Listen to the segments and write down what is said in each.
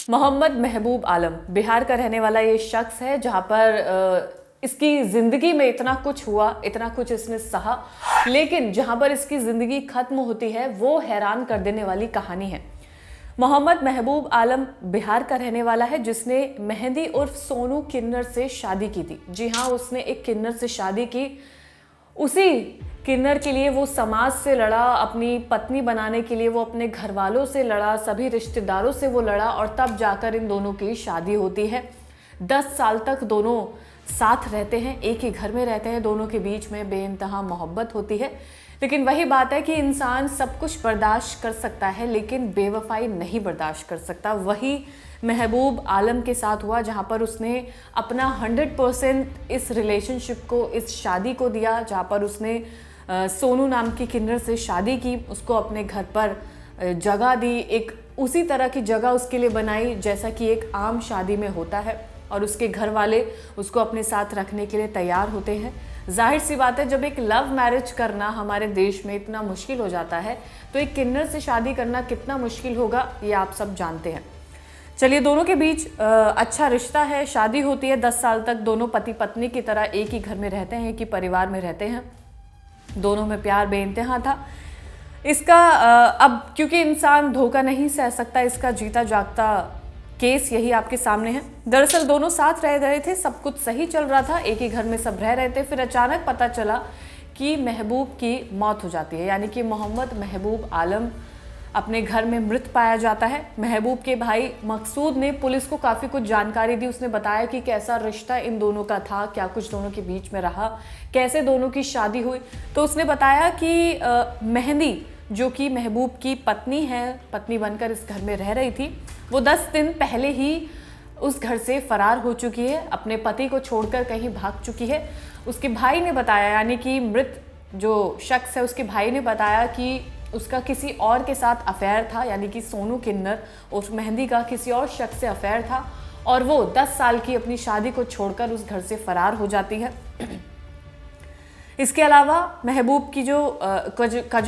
मोहम्मद महबूब आलम बिहार का रहने वाला ये शख्स है, जहां पर इसकी ज़िंदगी में इतना कुछ हुआ, इतना कुछ इसने सहा, लेकिन जहां पर इसकी ज़िंदगी खत्म होती है वो हैरान कर देने वाली कहानी है। मोहम्मद महबूब आलम बिहार का रहने वाला है, जिसने मेहंदी उर्फ सोनू किन्नर से शादी की थी। जी हाँ, उसने एक किन्नर से शादी की। उसी किन्नर के लिए वो समाज से लड़ा, अपनी पत्नी बनाने के लिए वो अपने घर वालों से लड़ा, सभी रिश्तेदारों से वो लड़ा, और तब जाकर इन दोनों की शादी होती है। 10 साल तक दोनों साथ रहते हैं, एक ही घर में रहते हैं, दोनों के बीच में बेइंतहा मोहब्बत होती है। लेकिन वही बात है कि इंसान सब कुछ बर्दाश्त कर सकता है, लेकिन बेवफाई नहीं बर्दाश्त कर सकता। वही महबूब आलम के साथ हुआ, जहाँ पर उसने अपना 100% इस रिलेशनशिप को, इस शादी को दिया, जहाँ पर उसने सोनू नाम की किन्नर से शादी की, उसको अपने घर पर जगह दी, एक उसी तरह की जगह उसके लिए बनाई जैसा कि एक आम शादी में होता है, और उसके घर वाले उसको अपने साथ रखने के लिए तैयार होते हैं। जाहिर सी बात है, जब एक लव मैरिज करना हमारे देश में इतना मुश्किल हो जाता है, तो एक किन्नर से शादी करना कितना मुश्किल होगा ये आप सब जानते हैं। चलिए, दोनों के बीच अच्छा रिश्ता है, शादी होती है। 10 साल तक दोनों पति पत्नी की तरह एक ही घर में रहते हैं, एक ही परिवार में रहते हैं। दोनों में प्यार बेइंतहा था। इसका अब क्योंकि इंसान धोखा नहीं सह सकता, इसका जीता जागता केस यही आपके सामने है। दरअसल दोनों साथ रह रहे थे, सब कुछ सही चल रहा था, एक ही घर में सब रह रहे थे। फिर अचानक पता चला कि महबूब की मौत हो जाती है, यानी कि मोहम्मद महबूब आलम अपने घर में मृत पाया जाता है। महबूब के भाई मकसूद ने पुलिस को काफ़ी कुछ जानकारी दी। उसने बताया कि कैसा रिश्ता इन दोनों का था, क्या कुछ दोनों के बीच में रहा, कैसे दोनों की शादी हुई। तो उसने बताया कि मेहंदी, जो कि महबूब की पत्नी है, पत्नी बनकर इस घर में रह रही थी, वो 10 दिन पहले ही उस घर से फरार हो चुकी है, अपने पति को छोड़कर कहीं भाग चुकी है। उसके भाई ने बताया, यानी कि मृत जो शख्स है उसके भाई ने बताया कि उसका किसी और के साथ अफेयर था, यानी कि सोनू किन्नर और मेहंदी का किसी और शख्स से अफेयर था, और वो 10 साल की अपनी शादी को छोड़कर उस घर से फरार हो जाती है। इसके अलावा महबूब की जो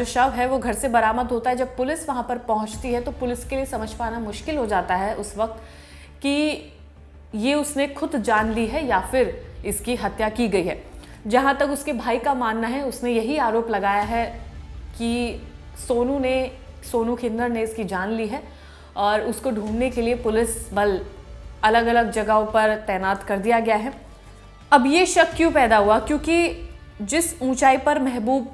शव है वो घर से बरामद होता है। जब पुलिस वहां पर पहुंचती है तो पुलिस के लिए समझ पाना मुश्किल हो जाता है उस वक्त कि ये उसने खुद जान ली है या फिर इसकी हत्या की गई है। जहां तक उसके भाई का मानना है, उसने यही आरोप लगाया है कि सोनू किन्नर ने इसकी जान ली है, और उसको ढूंढने के लिए पुलिस बल अलग अलग जगहों पर तैनात कर दिया गया है। अब ये शक क्यों पैदा हुआ? क्योंकि जिस ऊंचाई पर महबूब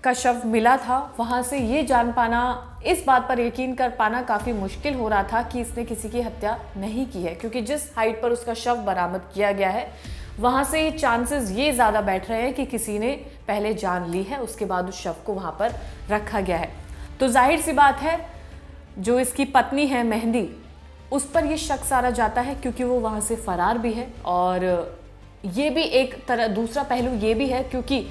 का शव मिला था, वहां से ये जान पाना, इस बात पर यकीन कर पाना काफ़ी मुश्किल हो रहा था कि इसने किसी की हत्या नहीं की है, क्योंकि जिस हाइट पर उसका शव बरामद किया गया है वहां से चांसेस ये ज़्यादा बैठ रहे हैं कि किसी ने पहले जान ली है, उसके बाद उस शव को वहां पर रखा गया है। तो जाहिर सी बात है, जो इसकी पत्नी है मेहंदी, उस पर यह शक सारा जाता है, क्योंकि वो वहां से फरार भी है। और ये भी एक तरह, दूसरा पहलू ये भी है क्योंकि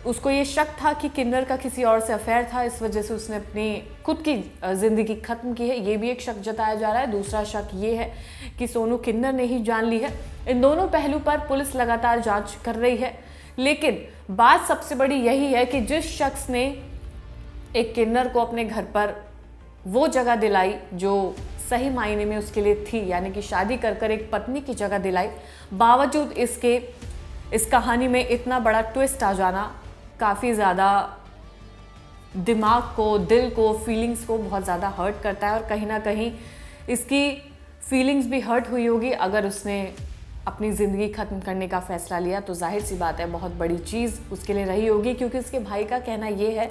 उसको ये शक था कि किन्नर का किसी और से अफेयर था, इस वजह से उसने अपनी खुद की ज़िंदगी ख़त्म की है। ये भी एक शक जताया जा रहा है। दूसरा शक ये है कि सोनू किन्नर ने ही जान ली है। इन दोनों पहलू पर पुलिस लगातार जांच कर रही है, लेकिन बात सबसे बड़ी यही है कि जिस शख्स ने एक किन्नर को अपने घर पर वो जगह दिलाई जो सही मायने में उसके लिए थी, यानी कि शादी कर एक पत्नी की जगह दिलाई, बावजूद इसके इस कहानी में इतना बड़ा ट्विस्ट आ जाना काफ़ी ज़्यादा दिमाग को, दिल को, फीलिंग्स को बहुत ज़्यादा हर्ट करता है। और कहीं ना कहीं इसकी फीलिंग्स भी हर्ट हुई होगी। अगर उसने अपनी ज़िंदगी ख़त्म करने का फ़ैसला लिया तो जाहिर सी बात है बहुत बड़ी चीज़ उसके लिए रही होगी, क्योंकि उसके भाई का कहना ये है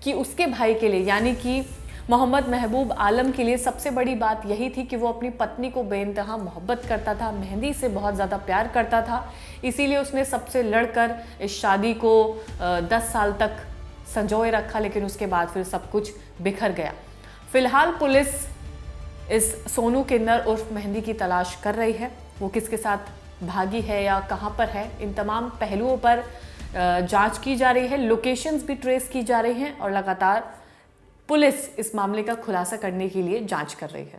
कि उसके भाई के लिए, यानी कि मोहम्मद महबूब आलम के लिए सबसे बड़ी बात यही थी कि वो अपनी पत्नी को बेइंतहा मोहब्बत करता था, मेहंदी से बहुत ज़्यादा प्यार करता था। इसीलिए उसने सबसे लड़कर इस शादी को 10 साल तक संजोए रखा, लेकिन उसके बाद फिर सब कुछ बिखर गया। फिलहाल पुलिस इस सोनू किन्नर उर्फ मेहंदी की तलाश कर रही है। वो किसके साथ भागी है या कहाँ पर है, इन तमाम पहलुओं पर जांच की जा रही है। लोकेशंस भी ट्रेस की जा रही हैं, और लगातार पुलिस इस मामले का खुलासा करने के लिए जांच कर रही है।